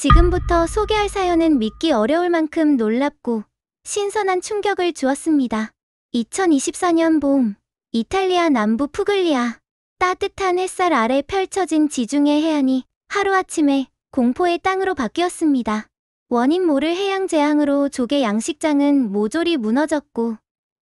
지금부터 소개할 사연은 믿기 어려울 만큼 놀랍고 신선한 충격을 주었습니다. 2024년 봄, 이탈리아 남부 푸글리아. 따뜻한 햇살 아래 펼쳐진 지중해 해안이 하루아침에 공포의 땅으로 바뀌었습니다. 원인 모를 해양 재앙으로 조개 양식장은 모조리 무너졌고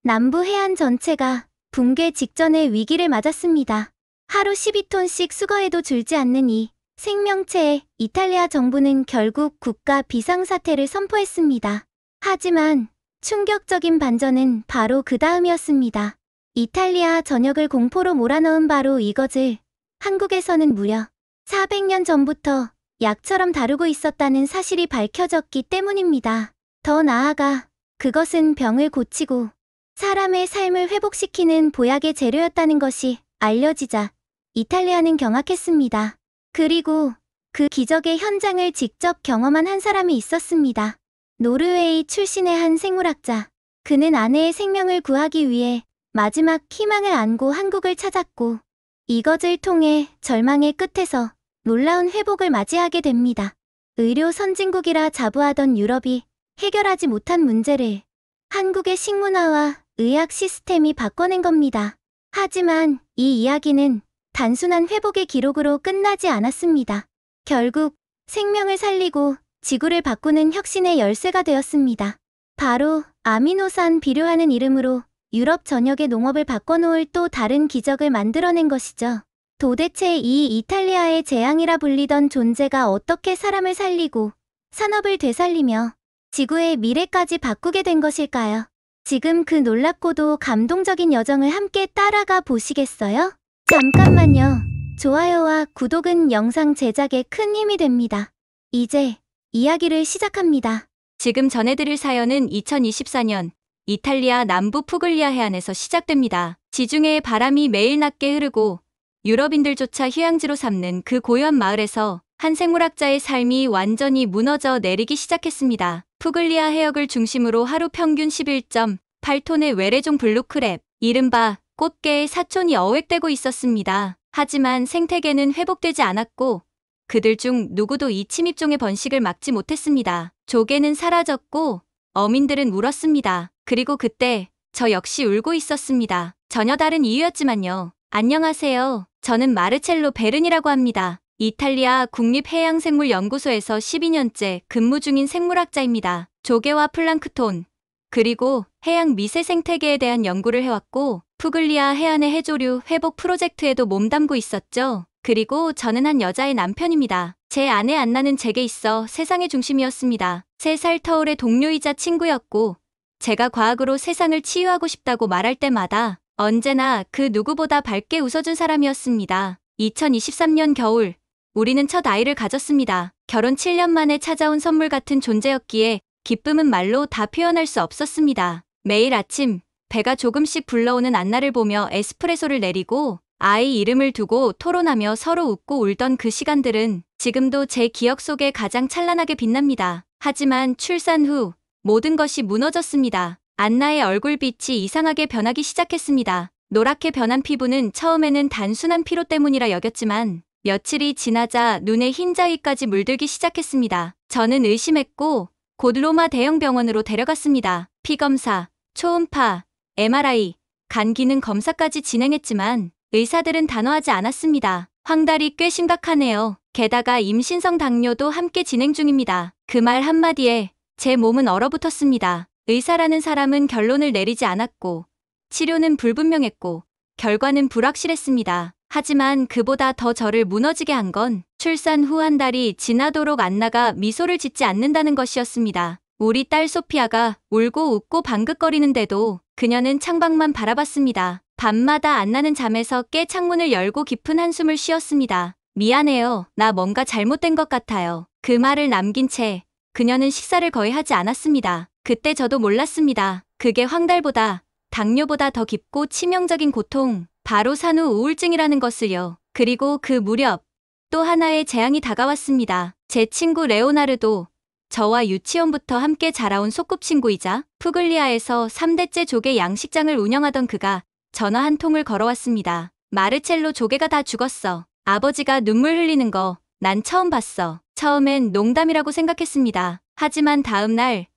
남부 해안 전체가 붕괴 직전의 위기를 맞았습니다. 하루 12톤씩 수거해도 줄지 않는 이 생명체에 이탈리아 정부는 결국 국가 비상사태를 선포했습니다. 하지만 충격적인 반전은 바로 그 다음이었습니다. 이탈리아 전역을 공포로 몰아넣은 바로 이것을 한국에서는 무려 400년 전부터 약처럼 다루고 있었다는 사실이 밝혀졌기 때문입니다. 더 나아가 그것은 병을 고치고 사람의 삶을 회복시키는 보약의 재료였다는 것이 알려지자 이탈리아는 경악했습니다. 그리고 그 기적의 현장을 직접 경험한 한 사람이 있었습니다. 노르웨이 출신의 한 생물학자. 그는 아내의 생명을 구하기 위해 마지막 희망을 안고 한국을 찾았고 이것을 통해 절망의 끝에서 놀라운 회복을 맞이하게 됩니다. 의료 선진국이라 자부하던 유럽이 해결하지 못한 문제를 한국의 식문화와 의학 시스템이 바꿔낸 겁니다. 하지만 이 이야기는 단순한 회복의 기록으로 끝나지 않았습니다. 결국 생명을 살리고 지구를 바꾸는 혁신의 열쇠가 되었습니다. 바로 아미노산 비료하는 이름으로 유럽 전역의 농업을 바꿔놓을 또 다른 기적을 만들어낸 것이죠. 도대체 이 이탈리아의 재앙이라 불리던 존재가 어떻게 사람을 살리고 산업을 되살리며 지구의 미래까지 바꾸게 된 것일까요? 지금 그 놀랍고도 감동적인 여정을 함께 따라가 보시겠어요? 잠깐만요. 좋아요와 구독은 영상 제작에 큰 힘이 됩니다. 이제 이야기를 시작합니다. 지금 전해드릴 사연은 2024년 이탈리아 남부 푸글리아 해안에서 시작됩니다. 지중해의 바람이 매일 낮게 흐르고 유럽인들조차 휴양지로 삼는 그 고요한 마을에서 한 생물학자의 삶이 완전히 무너져 내리기 시작했습니다. 푸글리아 해역을 중심으로 하루 평균 11.8톤의 외래종 블루크랩, 이른바 꽃게의 사촌이 어획되고 있었습니다. 하지만 생태계는 회복되지 않았고 그들 중 누구도 이 침입종의 번식을 막지 못했습니다. 조개는 사라졌고 어민들은 울었습니다. 그리고 그때 저 역시 울고 있었습니다. 전혀 다른 이유였지만요. 안녕하세요. 저는 마르첼로 베른이라고 합니다. 이탈리아 국립해양생물연구소에서 12년째 근무 중인 생물학자입니다. 조개와 플랑크톤, 그리고 해양 미세 생태계에 대한 연구를 해왔고 푸글리아 해안의 해조류 회복 프로젝트에도 몸담고 있었죠. 그리고 저는 한 여자의 남편입니다. 제 아내 안나는 제게 있어 세상의 중심이었습니다. 3살 터울의 동료이자 친구였고 제가 과학으로 세상을 치유하고 싶다고 말할 때마다 언제나 그 누구보다 밝게 웃어준 사람이었습니다. 2023년 겨울 우리는 첫 아이를 가졌습니다. 결혼 7년 만에 찾아온 선물 같은 존재였기에 기쁨은 말로 다 표현할 수 없었습니다. 매일 아침 배가 조금씩 불러오는 안나를 보며 에스프레소를 내리고 아이 이름을 두고 토론하며 서로 웃고 울던 그 시간들은 지금도 제 기억 속에 가장 찬란하게 빛납니다. 하지만 출산 후 모든 것이 무너졌습니다. 안나의 얼굴빛이 이상하게 변하기 시작했습니다. 노랗게 변한 피부는 처음에는 단순한 피로 때문이라 여겼지만 며칠이 지나자 눈에 흰자위까지 물들기 시작했습니다. 저는 의심했고 곧 로마 대형 병원으로 데려갔습니다. 피검사, 초음파, MRI, 간 기능 검사까지 진행했지만 의사들은 단호하지 않았습니다. 황달이 꽤 심각하네요. 게다가 임신성 당뇨도 함께 진행 중입니다. 그 말 한마디에 제 몸은 얼어붙었습니다. 의사라는 사람은 결론을 내리지 않았고 치료는 불분명했고 결과는 불확실했습니다. 하지만 그보다 더 저를 무너지게 한 건 출산 후 한 달이 지나도록 안나가 미소를 짓지 않는다는 것이었습니다. 우리 딸 소피아가 울고 웃고 방긋거리는데도 그녀는 창밖만 바라봤습니다. 밤마다 안나는 잠에서 깨 창문을 열고 깊은 한숨을 쉬었습니다. 미안해요. 나 뭔가 잘못된 것 같아요. 그 말을 남긴 채 그녀는 식사를 거의 하지 않았습니다. 그때 저도 몰랐습니다. 그게 황달보다 당뇨보다 더 깊고 치명적인 고통, 바로 산후 우울증이라는 것을요. 그리고 그 무렵 또 하나의 재앙이 다가왔습니다. 제 친구 레오나르도, 저와 유치원부터 함께 자라온 소꿉친구이자 푸글리아에서 3대째 조개 양식장을 운영하던 그가 전화 한 통을 걸어왔습니다. 마르첼로, 조개가 다 죽었어. 아버지가 눈물 흘리는 거 난 처음 봤어. 처음엔 농담이라고 생각했습니다. 하지만 다음 날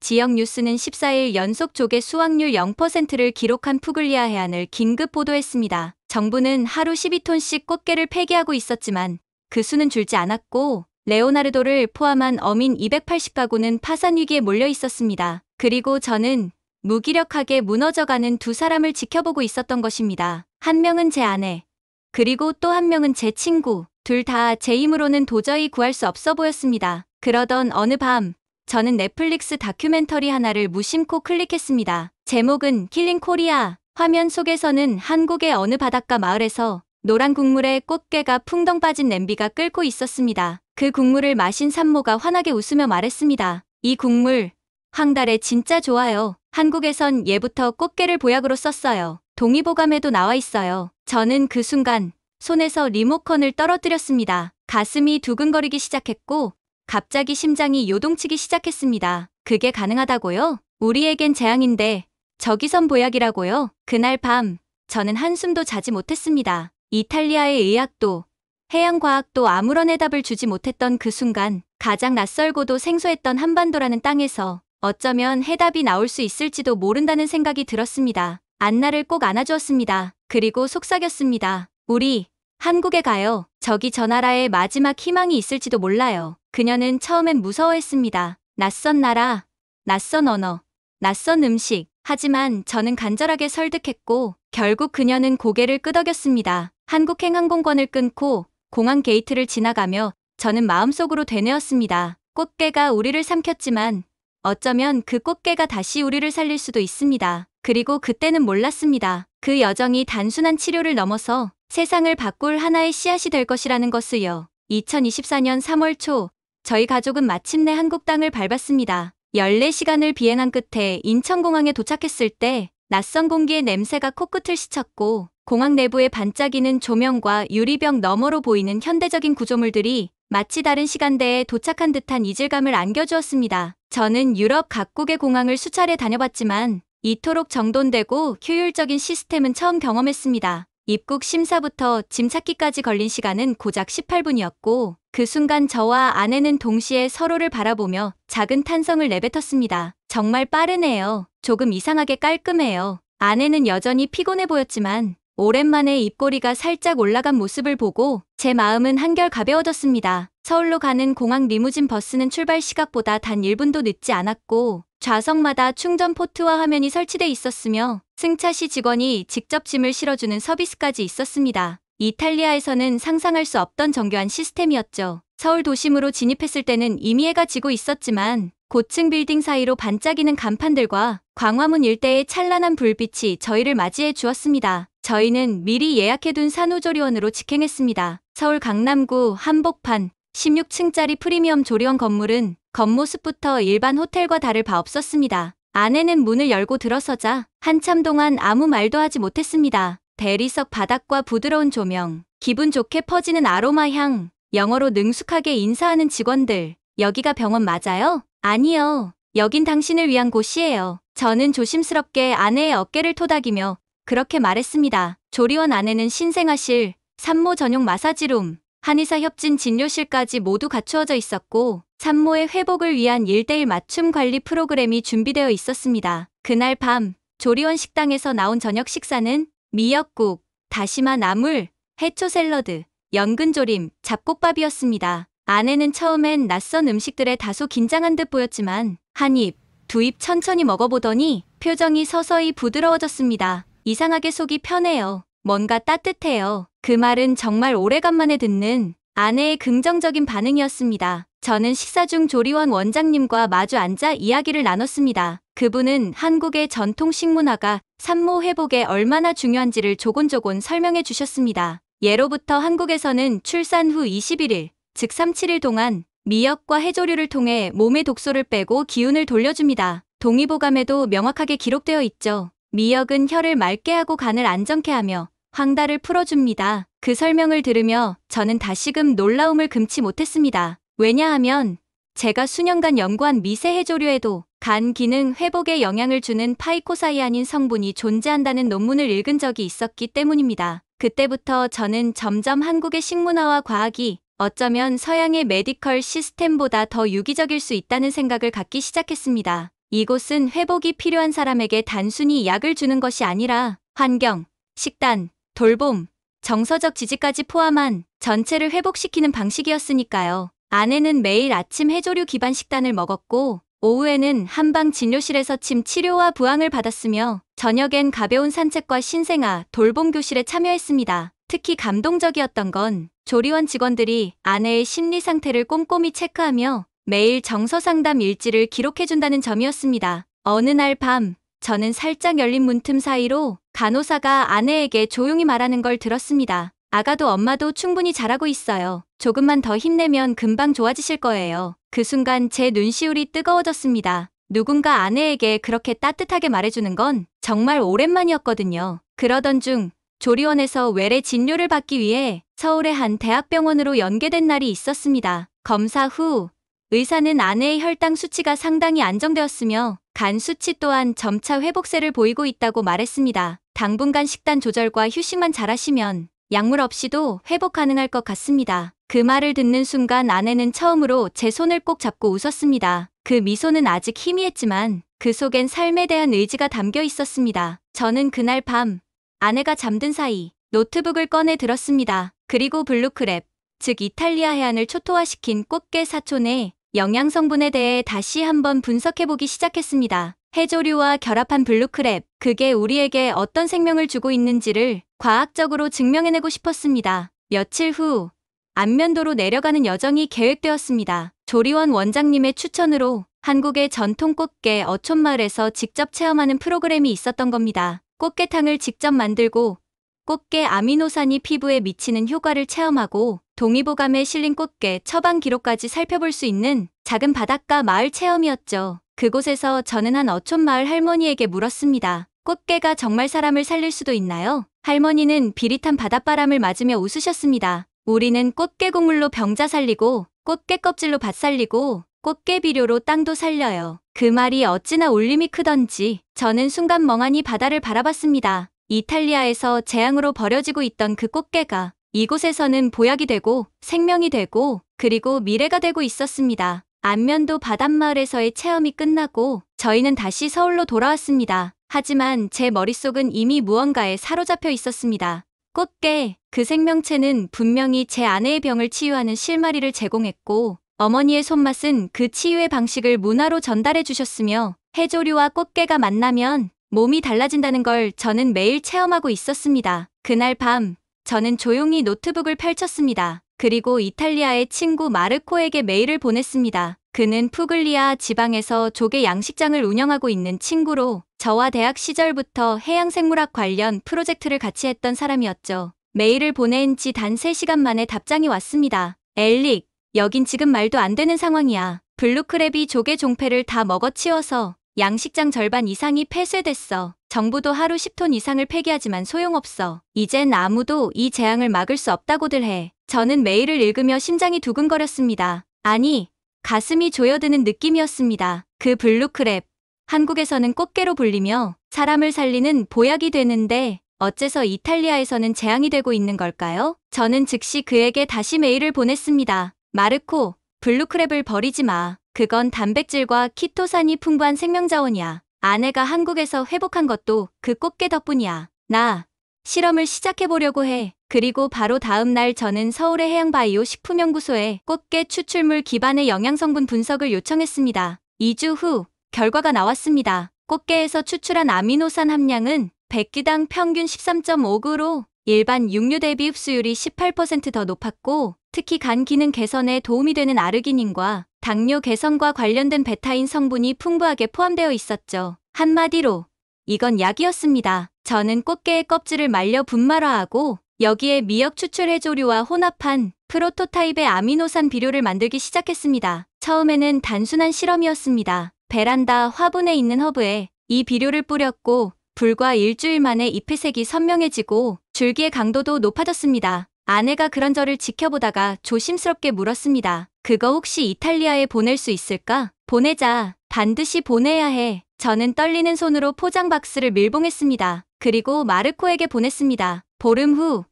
지역 뉴스는 14일 연속 조개 수확률 0%를 기록한 푸글리아 해안을 긴급 보도했습니다. 정부는 하루 12톤씩 꽃게를 폐기하고 있었지만 그 수는 줄지 않았고 레오나르도를 포함한 어민 280가구는 파산 위기에 몰려 있었습니다. 그리고 저는 무기력하게 무너져가는 두 사람을 지켜보고 있었던 것입니다. 한 명은 제 아내, 그리고 또 한 명은 제 친구. 둘 다 제 힘으로는 도저히 구할 수 없어 보였습니다. 그러던 어느 밤, 저는 넷플릭스 다큐멘터리 하나를 무심코 클릭했습니다. 제목은 킬링 코리아. 화면 속에서는 한국의 어느 바닷가 마을에서 노란 국물에 꽃게가 풍덩 빠진 냄비가 끓고 있었습니다. 그 국물을 마신 산모가 환하게 웃으며 말했습니다. 이 국물, 황달에 진짜 좋아요. 한국에선 예부터 꽃게를 보약으로 썼어요. 동의보감에도 나와 있어요. 저는 그 순간 손에서 리모컨을 떨어뜨렸습니다. 가슴이 두근거리기 시작했고 갑자기 심장이 요동치기 시작했습니다. 그게 가능하다고요? 우리에겐 재앙인데 저기선 보약이라고요? 그날 밤 저는 한숨도 자지 못했습니다. 이탈리아의 의학도 해양과학도 아무런 해답을 주지 못했던 그 순간 가장 낯설고도 생소했던 한반도라는 땅에서 어쩌면 해답이 나올 수 있을지도 모른다는 생각이 들었습니다. 안나를 꼭 안아주었습니다. 그리고 속삭였습니다. 우리 한국에 가요. 저기 저 나라에 마지막 희망이 있을지도 몰라요. 그녀는 처음엔 무서워했습니다. 낯선 나라, 낯선 언어, 낯선 음식. 하지만 저는 간절하게 설득했고 결국 그녀는 고개를 끄덕였습니다. 한국행 항공권을 끊고 공항 게이트를 지나가며 저는 마음속으로 되뇌었습니다. 꽃게가 우리를 삼켰지만 어쩌면 그 꽃게가 다시 우리를 살릴 수도 있습니다. 그리고 그때는 몰랐습니다. 그 여정이 단순한 치료를 넘어서 세상을 바꿀 하나의 씨앗이 될 것이라는 것을요. 2024년 3월 초 저희 가족은 마침내 한국 땅을 밟았습니다. 14시간을 비행한 끝에 인천공항에 도착했을 때 낯선 공기의 냄새가 코끝을 스쳤고 공항 내부에 반짝이는 조명과 유리병 너머로 보이는 현대적인 구조물들이 마치 다른 시간대에 도착한 듯한 이질감을 안겨주었습니다. 저는 유럽 각국의 공항을 수차례 다녀봤지만 이토록 정돈되고 효율적인 시스템은 처음 경험했습니다. 입국 심사부터 짐 찾기까지 걸린 시간은 고작 18분이었고 그 순간 저와 아내는 동시에 서로를 바라보며 작은 탄성을 내뱉었습니다. 정말 빠르네요. 조금 이상하게 깔끔해요. 아내는 여전히 피곤해 보였지만 오랜만에 입꼬리가 살짝 올라간 모습을 보고 제 마음은 한결 가벼워졌습니다. 서울로 가는 공항 리무진 버스는 출발 시각보다 단 1분도 늦지 않았고 좌석마다 충전 포트와 화면이 설치돼 있었으며 승차 시 직원이 직접 짐을 실어주는 서비스까지 있었습니다. 이탈리아에서는 상상할 수 없던 정교한 시스템이었죠. 서울 도심으로 진입했을 때는 이미 해가 지고 있었지만 고층 빌딩 사이로 반짝이는 간판들과 광화문 일대의 찬란한 불빛이 저희를 맞이해 주었습니다. 저희는 미리 예약해둔 산후조리원으로 직행했습니다. 서울 강남구 한복판 16층짜리 프리미엄 조리원 건물은 겉모습부터 일반 호텔과 다를 바 없었습니다. 아내는 문을 열고 들어서자 한참 동안 아무 말도 하지 못했습니다. 대리석 바닥과 부드러운 조명, 기분 좋게 퍼지는 아로마 향, 영어로 능숙하게 인사하는 직원들. 여기가 병원 맞아요? 아니요. 여긴 당신을 위한 곳이에요. 저는 조심스럽게 아내의 어깨를 토닥이며 그렇게 말했습니다. 조리원 안에는 신생아실, 산모 전용 마사지룸, 한의사 협진 진료실까지 모두 갖추어져 있었고 산모의 회복을 위한 1:1 맞춤 관리 프로그램이 준비되어 있었습니다. 그날 밤 조리원 식당에서 나온 저녁 식사는 미역국, 다시마 나물, 해초 샐러드, 연근조림, 잡곡밥이었습니다. 아내는 처음엔 낯선 음식들에 다소 긴장한 듯 보였지만 한 입, 두 입 천천히 먹어보더니 표정이 서서히 부드러워졌습니다. 이상하게 속이 편해요. 뭔가 따뜻해요. 그 말은 정말 오래간만에 듣는 아내의 긍정적인 반응이었습니다. 저는 식사 중 조리원 원장님과 마주 앉아 이야기를 나눴습니다. 그분은 한국의 전통 식문화가 산모 회복에 얼마나 중요한지를 조곤조곤 설명해 주셨습니다. 예로부터 한국에서는 출산 후 21일, 즉 3-7일 동안 미역과 해조류를 통해 몸의 독소를 빼고 기운을 돌려줍니다. 동의보감에도 명확하게 기록되어 있죠. 미역은 혀를 맑게 하고 간을 안정케 하며 황달을 풀어줍니다. 그 설명을 들으며 저는 다시금 놀라움을 금치 못했습니다. 왜냐하면 제가 수년간 연구한 미세 해조류에도 간 기능 회복에 영향을 주는 파이코사이아닌 성분이 존재한다는 논문을 읽은 적이 있었기 때문입니다. 그때부터 저는 점점 한국의 식문화와 과학이 어쩌면 서양의 메디컬 시스템보다 더 유기적일 수 있다는 생각을 갖기 시작했습니다. 이곳은 회복이 필요한 사람에게 단순히 약을 주는 것이 아니라 환경, 식단, 돌봄, 정서적 지지까지 포함한 전체를 회복시키는 방식이었으니까요. 아내는 매일 아침 해조류 기반 식단을 먹었고 오후에는 한방 진료실에서 침 치료와 부항을 받았으며 저녁엔 가벼운 산책과 신생아, 돌봄 교실에 참여했습니다. 특히 감동적이었던 건 조리원 직원들이 아내의 심리 상태를 꼼꼼히 체크하며 매일 정서 상담 일지를 기록해준다는 점이었습니다. 어느 날 밤, 저는 살짝 열린 문틈 사이로 간호사가 아내에게 조용히 말하는 걸 들었습니다. 아가도 엄마도 충분히 잘하고 있어요. 조금만 더 힘내면 금방 좋아지실 거예요. 그 순간 제 눈시울이 뜨거워졌습니다. 누군가 아내에게 그렇게 따뜻하게 말해주는 건 정말 오랜만이었거든요. 그러던 중 조리원에서 외래 진료를 받기 위해 서울의 한 대학병원으로 연계된 날이 있었습니다. 검사 후 의사는 아내의 혈당 수치가 상당히 안정되었으며 간 수치 또한 점차 회복세를 보이고 있다고 말했습니다. 당분간 식단 조절과 휴식만 잘하시면 약물 없이도 회복 가능할 것 같습니다. 그 말을 듣는 순간 아내는 처음으로 제 손을 꼭 잡고 웃었습니다. 그 미소는 아직 희미했지만 그 속엔 삶에 대한 의지가 담겨 있었습니다. 저는 그날 밤 아내가 잠든 사이 노트북을 꺼내 들었습니다. 그리고 블루크랩, 즉 이탈리아 해안을 초토화시킨 꽃게 사촌의 영양 성분에 대해 다시 한번 분석해보기 시작했습니다. 해조류와 결합한 블루크랩, 그게 우리에게 어떤 생명을 주고 있는지를 과학적으로 증명해내고 싶었습니다. 며칠 후 안면도로 내려가는 여정이 계획되었습니다. 조리원 원장님의 추천으로 한국의 전통 꽃게 어촌마을에서 직접 체험하는 프로그램이 있었던 겁니다. 꽃게탕을 직접 만들고 꽃게 아미노산이 피부에 미치는 효과를 체험하고 동의보감에 실린 꽃게 처방 기록까지 살펴볼 수 있는 작은 바닷가 마을 체험이었죠. 그곳에서 저는 한 어촌마을 할머니에게 물었습니다. 꽃게가 정말 사람을 살릴 수도 있나요? 할머니는 비릿한 바닷바람을 맞으며 웃으셨습니다. 우리는 꽃게 국물로 병자 살리고 꽃게 껍질로 밭 살리고 꽃게 비료로 땅도 살려요. 그 말이 어찌나 울림이 크던지 저는 순간 멍하니 바다를 바라봤습니다. 이탈리아에서 재앙으로 버려지고 있던 그 꽃게가 이곳에서는 보약이 되고 생명이 되고 그리고 미래가 되고 있었습니다. 안면도 바닷마을에서의 체험이 끝나고 저희는 다시 서울로 돌아왔습니다. 하지만 제 머릿속은 이미 무언가에 사로잡혀 있었습니다. 꽃게, 그 생명체는 분명히 제 아내의 병을 치유하는 실마리를 제공했고 어머니의 손맛은 그 치유의 방식을 문화로 전달해 주셨으며 해조류와 꽃게가 만나면 몸이 달라진다는 걸 저는 매일 체험하고 있었습니다. 그날 밤 저는 조용히 노트북을 펼쳤습니다. 그리고 이탈리아의 친구 마르코에게 메일을 보냈습니다. 그는 푸글리아 지방에서 조개 양식장을 운영하고 있는 친구로 저와 대학 시절부터 해양생물학 관련 프로젝트를 같이 했던 사람이었죠. 메일을 보낸 지 단 3시간 만에 답장이 왔습니다. 엘릭, 여긴 지금 말도 안 되는 상황이야. 블루크랩이 조개 종패를 다 먹어치워서 양식장 절반 이상이 폐쇄됐어. 정부도 하루 10톤 이상을 폐기하지만 소용없어. 이젠 아무도 이 재앙을 막을 수 없다고들 해. 저는 메일을 읽으며 심장이 두근거렸습니다. 아니, 가슴이 조여드는 느낌이었습니다. 그 블루크랩, 한국에서는 꽃게로 불리며 사람을 살리는 보약이 되는데 어째서 이탈리아에서는 재앙이 되고 있는 걸까요? 저는 즉시 그에게 다시 메일을 보냈습니다. 마르코, 블루크랩을 버리지 마. 그건 단백질과 키토산이 풍부한 생명자원이야. 아내가 한국에서 회복한 것도 그 꽃게 덕분이야. 나 실험을 시작해보려고 해. 그리고 바로 다음 날 저는 서울의 해양바이오 식품연구소에 꽃게 추출물 기반의 영양성분 분석을 요청했습니다. 2주 후 결과가 나왔습니다. 꽃게에서 추출한 아미노산 함량은 100끼당 평균 13.5g로 일반 육류 대비 흡수율이 18% 더 높았고 특히 간 기능 개선에 도움이 되는 아르기닌과 당뇨 개선과 관련된 베타인 성분이 풍부하게 포함되어 있었죠. 한마디로 이건 약이었습니다. 저는 꽃게의 껍질을 말려 분말화하고 여기에 미역 추출 해조류와 혼합한 프로토타입의 아미노산 비료를 만들기 시작했습니다. 처음에는 단순한 실험이었습니다. 베란다 화분에 있는 허브에 이 비료를 뿌렸고 불과 일주일 만에 잎의 색이 선명해지고 줄기의 강도도 높아졌습니다. 아내가 그런 저를 지켜보다가 조심스럽게 물었습니다. 그거 혹시 이탈리아에 보낼 수 있을까? 보내자. 반드시 보내야 해. 저는 떨리는 손으로 포장 박스를 밀봉했습니다. 그리고 마르코에게 보냈습니다. 보름 후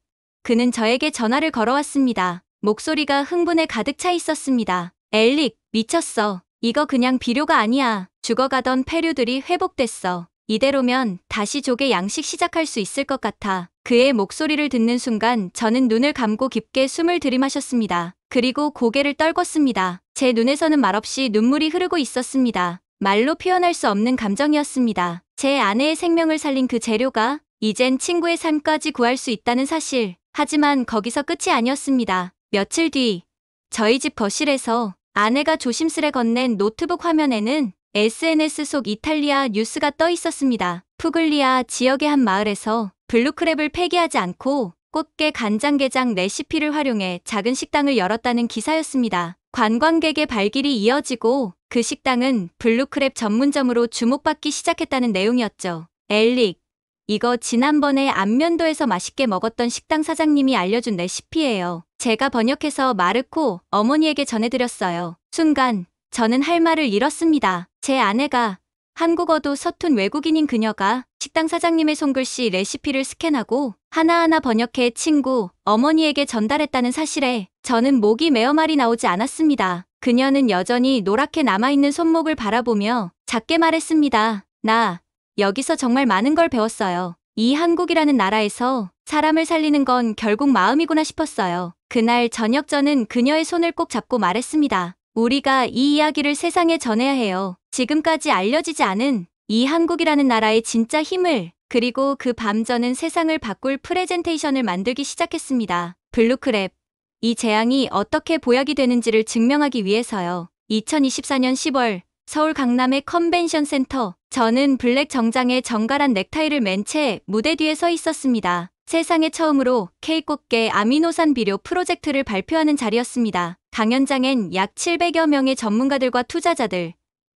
그는 저에게 전화를 걸어왔습니다. 목소리가 흥분에 가득 차 있었습니다. 엘릭, 미쳤어. 이거 그냥 비료가 아니야. 죽어가던 페류들이 회복됐어. 이대로면 다시 조개 양식 시작할 수 있을 것 같아. 그의 목소리를 듣는 순간 저는 눈을 감고 깊게 숨을 들이마셨습니다. 그리고 고개를 떨궜습니다. 제 눈에서는 말없이 눈물이 흐르고 있었습니다. 말로 표현할 수 없는 감정이었습니다. 제 아내의 생명을 살린 그 재료가 이젠 친구의 삶까지 구할 수 있다는 사실. 하지만 거기서 끝이 아니었습니다. 며칠 뒤 저희 집 거실에서 아내가 조심스레 건넨 노트북 화면에는 SNS 속 이탈리아 뉴스가 떠 있었습니다. 푸글리아 지역의 한 마을에서 블루크랩을 폐기하지 않고 꽃게 간장게장 레시피를 활용해 작은 식당을 열었다는 기사였습니다. 관광객의 발길이 이어지고 그 식당은 블루크랩 전문점으로 주목받기 시작했다는 내용이었죠. 엘릭, 이거 지난번에 안면도에서 맛있게 먹었던 식당 사장님이 알려준 레시피예요. 제가 번역해서 마르코 어머니에게 전해드렸어요. 순간 저는 할 말을 잃었습니다. 제 아내가 한국어도 서툰 외국인인 그녀가 식당 사장님의 손글씨 레시피를 스캔하고 하나하나 번역해 친구, 어머니에게 전달했다는 사실에 저는 목이 메어 말이 나오지 않았습니다. 그녀는 여전히 노랗게 남아있는 손목을 바라보며 작게 말했습니다. 나 여기서 정말 많은 걸 배웠어요. 이 한국이라는 나라에서 사람을 살리는 건 결국 마음이구나 싶었어요. 그날 저녁 저는 그녀의 손을 꼭 잡고 말했습니다. 우리가 이 이야기를 세상에 전해야 해요. 지금까지 알려지지 않은 이 한국이라는 나라의 진짜 힘을. 그리고 그 밤 저는 세상을 바꿀 프레젠테이션을 만들기 시작했습니다. 블루크랩. 이 재앙이 어떻게 보약이 되는지를 증명하기 위해서요. 2024년 10월 서울 강남의 컨벤션 센터. 저는 블랙 정장에 정갈한 넥타이를 맨 채 무대 뒤에 서 있었습니다. 세상에 처음으로 K꽃게 아미노산 비료 프로젝트를 발표하는 자리였습니다. 강연장엔 약 700여 명의 전문가들과 투자자들,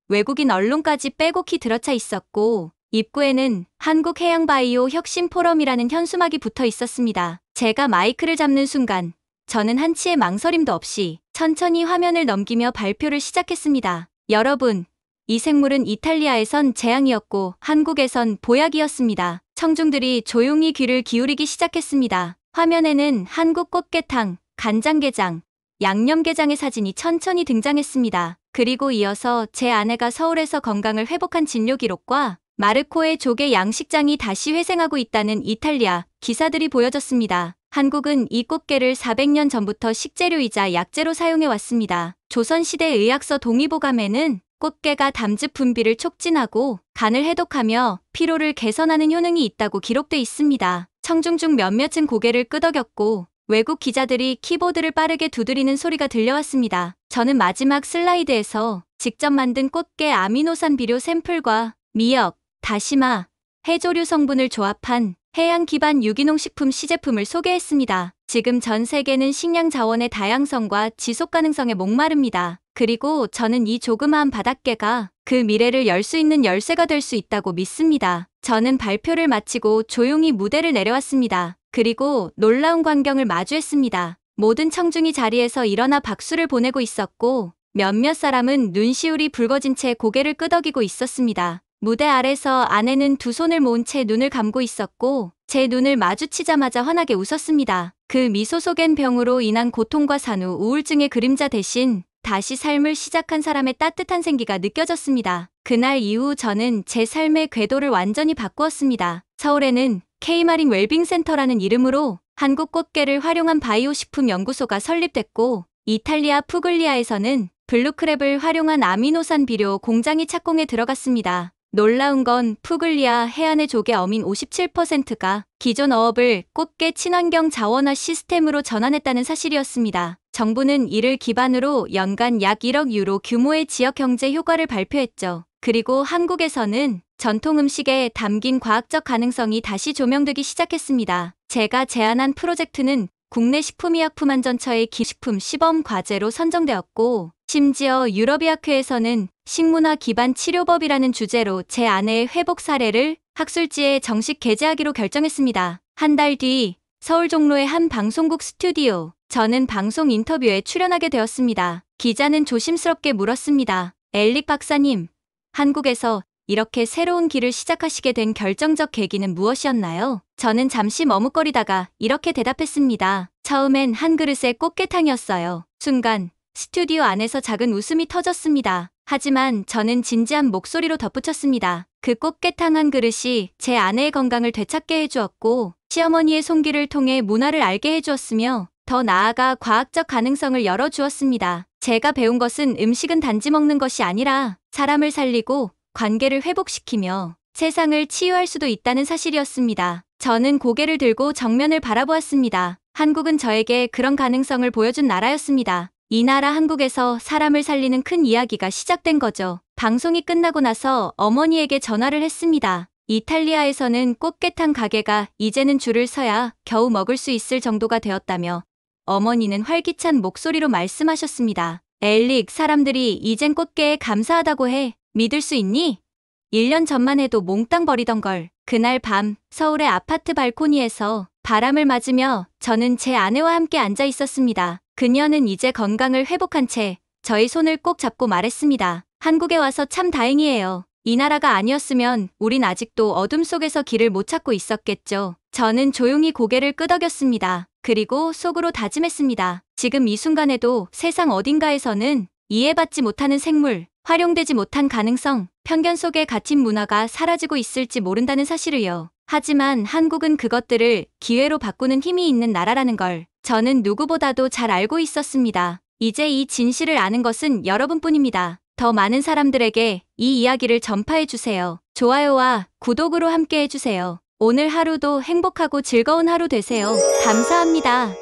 외국인 언론까지 빼곡히 들어차 있었고 입구에는 한국해양바이오 혁신포럼이라는 현수막이 붙어 있었습니다. 제가 마이크를 잡는 순간 저는 한치의 망설임도 없이 천천히 화면을 넘기며 발표를 시작했습니다. 여러분, 이 생물은 이탈리아에선 재앙이었고 한국에선 보약이었습니다. 청중들이 조용히 귀를 기울이기 시작했습니다. 화면에는 한국 꽃게탕, 간장게장, 양념게장의 사진이 천천히 등장했습니다. 그리고 이어서 제 아내가 서울에서 건강을 회복한 진료 기록과 마르코의 조개 양식장이 다시 회생하고 있다는 이탈리아 기사들이 보여졌습니다. 한국은 이 꽃게를 400년 전부터 식재료이자 약재로 사용해왔습니다. 조선시대 의학서 동의보감에는 꽃게가 담즙 분비를 촉진하고 간을 해독하며 피로를 개선하는 효능이 있다고 기록돼 있습니다. 청중 중 몇몇은 고개를 끄덕였고 외국 기자들이 키보드를 빠르게 두드리는 소리가 들려왔습니다. 저는 마지막 슬라이드에서 직접 만든 꽃게 아미노산 비료 샘플과 미역, 다시마, 해조류 성분을 조합한 해양 기반 유기농 식품 시제품을 소개했습니다. 지금 전 세계는 식량 자원의 다양성과 지속 가능성에 목마릅니다. 그리고 저는 이 조그마한 바닷개가 그 미래를 열 수 있는 열쇠가 될 수 있다고 믿습니다. 저는 발표를 마치고 조용히 무대를 내려왔습니다. 그리고 놀라운 광경을 마주했습니다. 모든 청중이 자리에서 일어나 박수를 보내고 있었고 몇몇 사람은 눈시울이 붉어진 채 고개를 끄덕이고 있었습니다. 무대 아래서 아내는 두 손을 모은 채 눈을 감고 있었고 제 눈을 마주치자마자 환하게 웃었습니다. 그 미소 속엔 병으로 인한 고통과 산후 우울증의 그림자 대신 다시 삶을 시작한 사람의 따뜻한 생기가 느껴졌습니다. 그날 이후 저는 제 삶의 궤도를 완전히 바꾸었습니다. 서울에는 K마린 웰빙센터라는 이름으로 한국 꽃게를 활용한 바이오 식품 연구소가 설립됐고 이탈리아 푸글리아에서는 블루크랩을 활용한 아미노산 비료 공장이 착공에 들어갔습니다. 놀라운 건 푸글리아 해안의 조개 어민 57%가 기존 어업을 꽃게 친환경 자원화 시스템으로 전환했다는 사실이었습니다. 정부는 이를 기반으로 연간 약 1억 유로 규모의 지역 경제 효과를 발표했죠. 그리고 한국에서는 전통 음식에 담긴 과학적 가능성이 다시 조명되기 시작했습니다. 제가 제안한 프로젝트는 국내 식품의약품안전처의 기식품 시범 과제로 선정되었고 심지어 유럽의학회에서는 식문화 기반 치료법이라는 주제로 제 아내의 회복 사례를 학술지에 정식 게재하기로 결정했습니다. 한 달 뒤 서울 종로의 한 방송국 스튜디오. 저는 방송 인터뷰에 출연하게 되었습니다. 기자는 조심스럽게 물었습니다. 엘릭 박사님, 한국에서 이렇게 새로운 길을 시작하시게 된 결정적 계기는 무엇이었나요? 저는 잠시 머뭇거리다가 이렇게 대답했습니다. 처음엔 한 그릇의 꽃게탕이었어요. 순간 스튜디오 안에서 작은 웃음이 터졌습니다. 하지만 저는 진지한 목소리로 덧붙였습니다. 그 꽃게탕 한 그릇이 제 아내의 건강을 되찾게 해주었고 시어머니의 손길을 통해 문화를 알게 해주었으며 더 나아가 과학적 가능성을 열어주었습니다. 제가 배운 것은 음식은 단지 먹는 것이 아니라 사람을 살리고 관계를 회복시키며 세상을 치유할 수도 있다는 사실이었습니다. 저는 고개를 들고 정면을 바라보았습니다. 한국은 저에게 그런 가능성을 보여준 나라였습니다. 이 나라 한국에서 사람을 살리는 큰 이야기가 시작된 거죠. 방송이 끝나고 나서 어머니에게 전화를 했습니다. 이탈리아에서는 꽃게탕 가게가 이제는 줄을 서야 겨우 먹을 수 있을 정도가 되었다며 어머니는 활기찬 목소리로 말씀하셨습니다. 엘릭, 사람들이 이젠 꽃게에 감사하다고 해. 믿을 수 있니? 1년 전만 해도 몽땅 버리던 걸. 그날 밤 서울의 아파트 발코니에서 바람을 맞으며 저는 제 아내와 함께 앉아 있었습니다. 그녀는 이제 건강을 회복한 채 저의 손을 꼭 잡고 말했습니다. 한국에 와서 참 다행이에요. 이 나라가 아니었으면 우린 아직도 어둠 속에서 길을 못 찾고 있었겠죠. 저는 조용히 고개를 끄덕였습니다. 그리고 속으로 다짐했습니다. 지금 이 순간에도 세상 어딘가에서는 이해받지 못하는 생물, 활용되지 못한 가능성, 편견 속에 갇힌 문화가 사라지고 있을지 모른다는 사실을요. 하지만 한국은 그것들을 기회로 바꾸는 힘이 있는 나라라는 걸 저는 누구보다도 잘 알고 있었습니다. 이제 이 진실을 아는 것은 여러분뿐입니다. 더 많은 사람들에게 이 이야기를 전파해주세요. 좋아요와 구독으로 함께 해주세요. 오늘 하루도 행복하고 즐거운 하루 되세요. 감사합니다.